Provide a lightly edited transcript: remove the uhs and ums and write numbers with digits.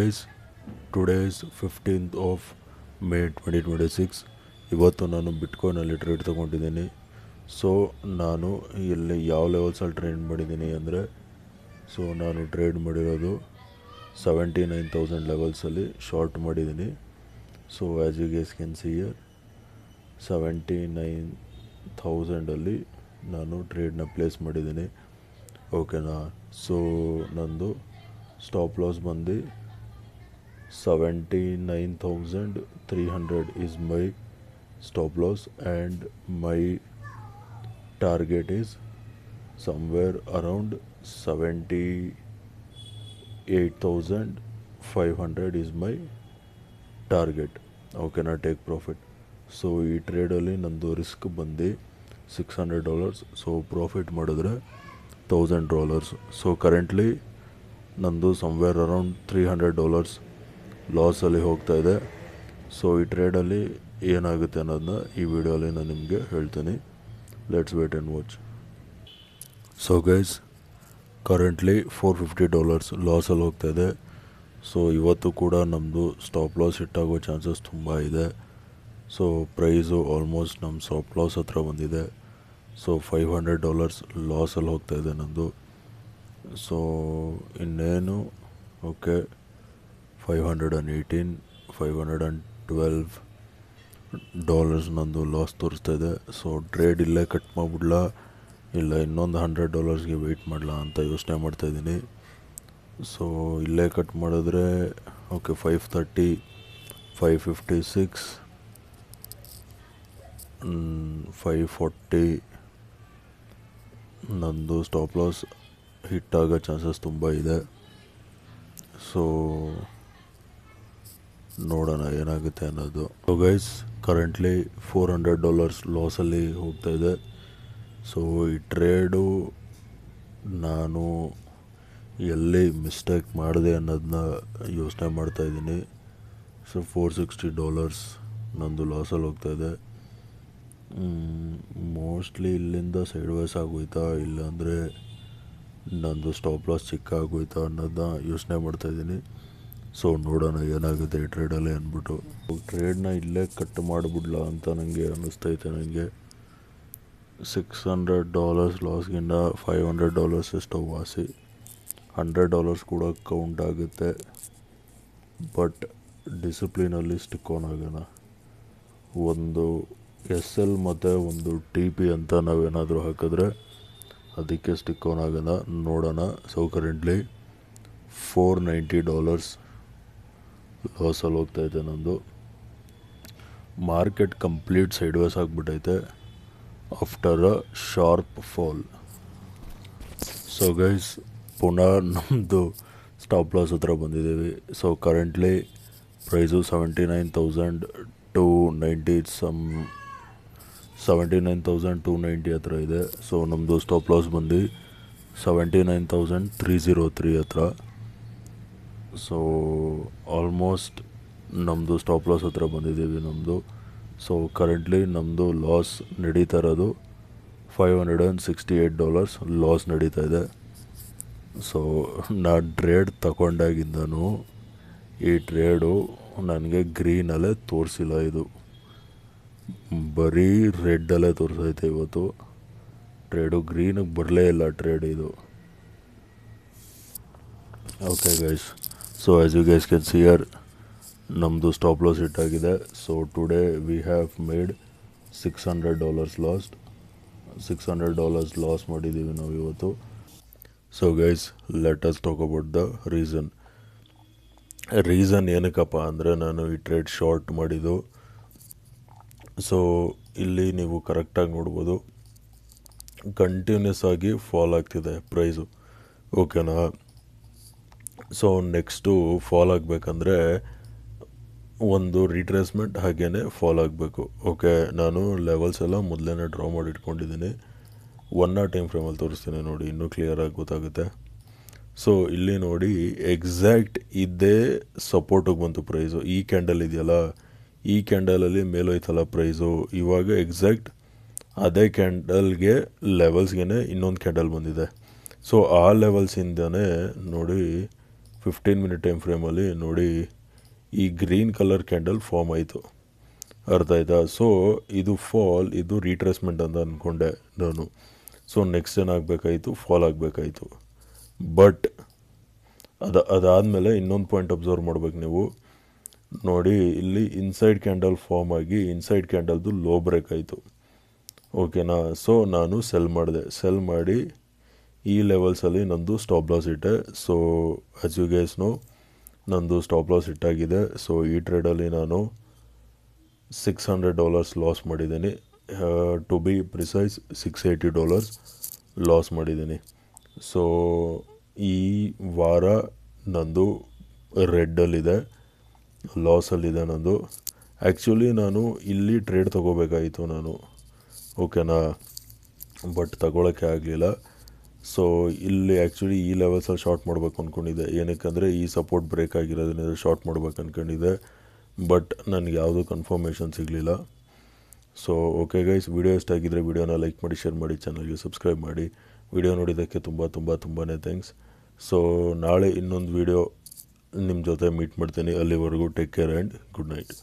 Guys, today is 15th of May 2026. ಇವತ್ತು ನಾನು ಬಿಟ್ಕಾಯಿನಲ್ಲಿ trade ತೊಗೊಂಡಿದ್ದೀನಿ. ಸೊ ನಾನು ಇಲ್ಲಿ ಯಾವ ಲೆವೆಲ್ಸಲ್ಲಿ ಟ್ರೇಡ್ ಮಾಡಿದ್ದೀನಿ ಅಂದರೆ, ನಾನು ಟ್ರೇಡ್ ಮಾಡಿರೋದು 79,000 ಲೆವೆಲ್ಸಲ್ಲಿ ಶಾರ್ಟ್ ಮಾಡಿದ್ದೀನಿ. So as you guys can see here 79,000ಅಲ್ಲಿ ನಾನು ಟ್ರೇಡ್ನ ಪ್ಲೇಸ್ ಮಾಡಿದ್ದೀನಿ. ಓಕೆನಾ. ಸೊ ನಂದು ಸ್ಟಾಪ್ ಲಾಸ್ ಬಂದು 79,300 is my stop loss, and my target is somewhere around 78,500 is my target. ಓಕೆನಾ, ಟೇಕ್ ಪ್ರಾಫಿಟ್. ಸೊ ಈ ಟ್ರೇಡಲ್ಲಿ ನಂದು ರಿಸ್ಕ್ ಬಂದು $600. ಸೊ ಪ್ರಾಫಿಟ್ ಮಾಡಿದ್ರೆ $1,000. ಸೊ ಕರೆಂಟ್ಲಿ ನಂದು ಸಮ್ವೇರ್ ಅರೌಂಡ್ $300 ಲಾಸಲ್ಲಿ ಹೋಗ್ತಾ ಇದೆ. ಸೊ ಈ ಟ್ರೇಡಲ್ಲಿ ಏನಾಗುತ್ತೆ ಅನ್ನೋದನ್ನ ಈ ವಿಡಿಯೋಲಿ ನಾನು ನಿಮಗೆ ಹೇಳ್ತೀನಿ. Let's wait and watch. So guys, currently $450 ಲಾಸಲ್ಲಿ ಹೋಗ್ತಾ ಇದೆ. ಸೊ ಇವತ್ತು ಕೂಡ ನಮ್ಮದು ಸ್ಟಾಪ್ ಲಾಸ್ ಹಿಟ್ಟಾಗೋ ಚಾನ್ಸಸ್ ತುಂಬ ಇದೆ. ಸೊ ಪ್ರೈಸು ಆಲ್ಮೋಸ್ಟ್ ನಮ್ಮ ಸ್ಟಾಪ್ ಲಾಸ್ ಹತ್ರ ಬಂದಿದೆ. ಸೊ $500 ಲಾಸಲ್ಲಿ ಹೋಗ್ತಾ ಇದೆ ನಂದು. ಸೊ ಇನ್ನೇನು ಓಕೆ, $518, $512 ನಂದು ಲಾಸ್ ತೋರಿಸ್ತಾ ಇದೆ. ಸೊ ಟ್ರೇಡ್ ಇಲ್ಲೇ ಕಟ್ ಮಾಡಿಬಿಡ್ಲಾ, ಇಲ್ಲ ಇನ್ನೊಂದು $100ಗೆ ವೆಯ್ಟ್ ಮಾಡಲಾ ಅಂತ ಯೋಚನೆ ಮಾಡ್ತಾಯಿದ್ದೀನಿ. ಸೊ ಇಲ್ಲೇ ಕಟ್ ಮಾಡಿದ್ರೆ ಓಕೆ, 530, 556, 540 ನಂದು ಸ್ಟಾಪ್ ಲಾಸ್ ಹಿಟ್ಟಾಗೋ ಚಾನ್ಸಸ್ ತುಂಬ ಇದೆ. ಸೊ ನೋಡೋಣ ಏನಾಗುತ್ತೆ ಅನ್ನೋದು. ಸೊ ಗೈಸ್, ಕರೆಂಟ್ಲಿ $400 ಲಾಸಲ್ಲಿ ಹೋಗ್ತಾ ಇದೆ. ಸೊ ಈ ಟ್ರೇಡು ನಾನು ಎಲ್ಲಿ ಮಿಸ್ಟೇಕ್ ಮಾಡಿದೆ ಅನ್ನೋದನ್ನ ಯೋಚನೆ ಮಾಡ್ತಾಯಿದ್ದೀನಿ. ಸೊ $460 ನಂದು ಲಾಸಲ್ಲಿ ಹೋಗ್ತಾ ಇದೆ. ಮೋಸ್ಟ್ಲಿ ಇಲ್ಲಿಂದ ಸೈಡ್ ವೈಸ್ ಆಗೋಯ್ತಾ, ಇಲ್ಲಾಂದರೆ ನಂದು ಸ್ಟಾಪ್ ಲಾಸ್ ಚಿಕ್ಕ ಆಗೋಯ್ತಾ ಅನ್ನೋದನ್ನ ಯೋಚನೆ ಮಾಡ್ತಾಯಿದ್ದೀನಿ. ಸೊ ನೋಡೋಣ ಏನಾಗುತ್ತೆ ಈ ಟ್ರೇಡಲ್ಲಿ ಅಂದ್ಬಿಟ್ಟು. ಟ್ರೇಡ್ನ ಇಲ್ಲೇ ಕಟ್ ಮಾಡಿಬಿಡ್ಲ ಅಂತ ನನಗೆ ಅನ್ನಿಸ್ತೈತೆ. ನನಗೆ $600 ಲಾಸ್ಗಿಂತ $500 ಎಷ್ಟೋ ವಾಸಿ. $100 ಕೂಡ ಕೌಂಟ್ ಆಗುತ್ತೆ, ಬಟ್ ಡಿಸಿಪ್ಲಿನಲ್ಲಿ ಸ್ಟಿಕ್ ಆನ್ ಆಗೋಣ. ಒಂದು SL ಮತ್ತು ಒಂದು TP ಅಂತ ನಾವೇನಾದರೂ ಹಾಕಿದ್ರೆ ಅದಕ್ಕೆ ಸ್ಟಿಕ್ ಆನ್ ಆಗೋಣ, ನೋಡೋಣ. ಸೊ ಕರೆಂಟ್ಲಿ $490 ಲಾಸಲ್ಲಿ ಹೋಗ್ತಾಯಿದೆ ನಂದು. ಮಾರ್ಕೆಟ್ ಕಂಪ್ಲೀಟ್ ಸೈಡ್ ವೇಸ್ ಆಗಿಬಿಟ್ಟೈತೆ after a sharp fall. So guys, ಪುನಃ ನಮ್ಮದು ಸ್ಟಾಪ್ ಲಾಸ್ ಹತ್ರ ಬಂದಿದ್ದೀವಿ. ಸೊ ಕರೆಂಟ್ಲಿ ಪ್ರೈಸು 79,290 ಹತ್ರ ಇದೆ. ಸೊ ನಮ್ಮದು ಸ್ಟಾಪ್ ಲಾಸ್ ಬಂದು 79,303 ಹತ್ರ. ಸೊ ಆಲ್ಮೋಸ್ಟ್ ನಮ್ಮದು ಸ್ಟಾಪ್ ಲಾಸ್ ಹತ್ರ ಬಂದಿದ್ದೀವಿ ನಮ್ಮದು. ಸೊ ಕರೆಂಟ್ಲಿ ನಮ್ಮದು ಲಾಸ್ ನಡೀತಾ ಇರೋದು $568 ಲಾಸ್ ನಡೀತಾ ಇದೆ. ಸೊ ನಾನು ಟ್ರೇಡ್ ತಗೊಂಡಾಗಿಂದನೂ ಈ ಟ್ರೇಡು ನನಗೆ ಗ್ರೀನಲ್ಲೇ ತೋರಿಸಿಲ್ಲ, ಇದು ಬರೀ ರೆಡ್ಡಲ್ಲೇ ತೋರಿಸೈತೆ. ಇವತ್ತು ಟ್ರೇಡು ಗ್ರೀನಿಗೆ ಬರಲೇ ಇಲ್ಲ ಟ್ರೇಡ್ ಇದು. Okay guys, so as you guys can see here ನಮ್ಮದು ಸ್ಟಾಪ್ ಲಾಸ್ ಹಿಟ್ ಆಗಿದೆ. So today we have made $600 lost. $600 loss ಮಾಡಿದ್ದೀವಿ ನಾವು ಇವತ್ತು. So guys, let us talk about the reason ಏನಕ್ಕಪ್ಪ ಅಂದರೆ ನಾನು ಈ ಟ್ರೇಡ್ ಶಾರ್ಟ್ ಮಾಡಿದ್ದು. ಸೊ ಇಲ್ಲಿ ನೀವು ಕರೆಕ್ಟಾಗಿ ನೋಡ್ಬೋದು, ಕಂಟಿನ್ಯೂಸ್ ಆಗಿ ಫಾಲ್ ಆಗ್ತಿದೆ ಪ್ರೈಸು. ಓಕೆನಾ. ಸೊ ನೆಕ್ಸ್ಟು ಫಾಲ್ ಆಗಬೇಕಂದ್ರೆ ಒಂದು ರಿಟ್ರೇಸ್ಮೆಂಟ್ ಹಾಗೇ ಫಾಲ್ ಆಗಬೇಕು. ಓಕೆ, ನಾನು ಲೆವೆಲ್ಸ್ ಎಲ್ಲ ಮೊದಲೇ ಡ್ರಾ ಮಾಡಿ ಇಟ್ಕೊಂಡಿದ್ದೀನಿ. 1 hour ಟೈಮ್ ಫ್ರೇಮಲ್ಲಿ ತೋರಿಸ್ತೀನಿ ನೋಡಿ, ಇನ್ನೂ ಕ್ಲಿಯರಾಗಿ ಗೊತ್ತಾಗುತ್ತೆ. ಸೊ ಇಲ್ಲಿ ನೋಡಿ, ಎಕ್ಸಾಕ್ಟ್ ಇದೇ ಸಪೋರ್ಟಿಗೆ ಬಂತು ಪ್ರೈಸು. ಈ ಕ್ಯಾಂಡಲ್ ಇದೆಯಲ್ಲ, ಈ ಕ್ಯಾಂಡಲಲ್ಲಿ ಮೇಲೋಯ್ತಲ್ಲ ಪ್ರೈಸು, ಇವಾಗ ಎಕ್ಸಾಕ್ಟ್ ಅದೇ ಕ್ಯಾಂಡಲ್ಗೆ ಲೆವೆಲ್ಸ್ಗೆ ಇನ್ನೊಂದು ಕ್ಯಾಂಡಲ್ ಬಂದಿದೆ. ಸೊ ಆ ಲೆವೆಲ್ಸಿಂದನೇ ನೋಡಿ 15 ಮಿನಿಟ್ ಟೈಮ್ ಫ್ರೇಮಲ್ಲಿ ನೋಡಿ ಈ ಗ್ರೀನ್ ಕಲರ್ ಕ್ಯಾಂಡಲ್ ಫಾರ್ಮ್ ಆಯಿತು, ಅರ್ಥ ಆಯ್ತಾ. ಸೊ ಇದು ಫಾಲ್, ಇದು ರೀಟ್ರೇಸ್ಮೆಂಟ್ ಅಂತ ಅಂದ್ಕೊಂಡೆ ನಾನು. ಸೊ ನೆಕ್ಸ್ಟ್ ಏನಾಗಬೇಕಾಯಿತು, ಫಾಲ್ ಆಗಬೇಕಾಯಿತು. ಬಟ್ ಅದಾದಮೇಲೆ ಇನ್ನೊಂದು ಪಾಯಿಂಟ್ ಅಬ್ಸರ್ವ್ ಮಾಡ್ಬೇಕು ನೀವು. ನೋಡಿ ಇಲ್ಲಿ ಇನ್ಸೈಡ್ ಕ್ಯಾಂಡಲ್ ಫಾರ್ಮ್ ಆಗಿ ಇನ್ಸೈಡ್ ಕ್ಯಾಂಡಲ್ದು ಲೋ ಬ್ರೇಕ್ ಆಯಿತು, ಓಕೆನಾ. ಸೊ ನಾನು ಸೆಲ್ ಮಾಡಿ ಈ ಲೆವೆಲ್ಸಲ್ಲಿ ನಂದು ಸ್ಟಾಪ್ ಲಾಸ್ ಇಟ್ಟೆ. So as you guys know ನಂದು ಸ್ಟಾಪ್ ಲಾಸ್ ಇಟ್ಟಾಗಿದೆ. ಸೊ ಈ ಟ್ರೇಡಲ್ಲಿ ನಾನು $600 ಲಾಸ್ ಮಾಡಿದ್ದೀನಿ. ಟು ಬಿ ಪ್ರಿಸೈಸ್ $680 ಲಾಸ್ ಮಾಡಿದ್ದೀನಿ. ಸೊ ಈ ವಾರ ನಂದು ರೆಡ್ಡಲ್ಲಿದೆ, ಲಾಸಲ್ಲಿದೆ ನಂದು. ಆ್ಯಕ್ಚುಲಿ ನಾನು ಇಲ್ಲಿ ಟ್ರೇಡ್ ತೊಗೋಬೇಕಾಯಿತು ನಾನು, ಓಕೆನಾ, ಬಟ್ ತಗೊಳ್ಳೋಕ್ಕೆ ಆಗಲಿಲ್ಲ. ಸೊ ಇಲ್ಲಿ ಆ್ಯಕ್ಚುಲಿ ಈ ಲೆವೆಲ್ಸಲ್ಲಿ ಶಾರ್ಟ್ ಮಾಡಬೇಕು ಅಂದ್ಕೊಂಡಿದ್ದೆ. ಏನಕ್ಕೆ ಈ ಸಪೋರ್ಟ್ ಬ್ರೇಕ್ ಆಗಿರೋದ್ರಿಂದ ಶಾರ್ಟ್ ಮಾಡ್ಬೇಕು ಅಂದ್ಕೊಂಡಿದ್ದೆ, ಬಟ್ ನನಗೆ ಯಾವುದೂ ಕನ್ಫರ್ಮೇಷನ್ ಸಿಗಲಿಲ್ಲ. ಸೊ ಓಕೆ ಗೈಸ್, ವಿಡಿಯೋ ಇಷ್ಟ ಆಗಿದ್ದರೆ ವಿಡಿಯೋನ ಲೈಕ್ ಮಾಡಿ, ಶೇರ್ ಮಾಡಿ, ಚಾನಲ್ಗೆ ಸಬ್ಸ್ಕ್ರೈಬ್ ಮಾಡಿ. ವಿಡಿಯೋ ನೋಡಿದ್ದಕ್ಕೆ ತುಂಬಾ ಥ್ಯಾಂಕ್ಸ್. ಸೊ ನಾಳೆ ಇನ್ನೊಂದು ವಿಡಿಯೋ ನಿಮ್ಮ ಜೊತೆ ಮೀಟ್ ಮಾಡ್ತೀನಿ. ಅಲ್ಲಿವರೆಗೂ take care and good night.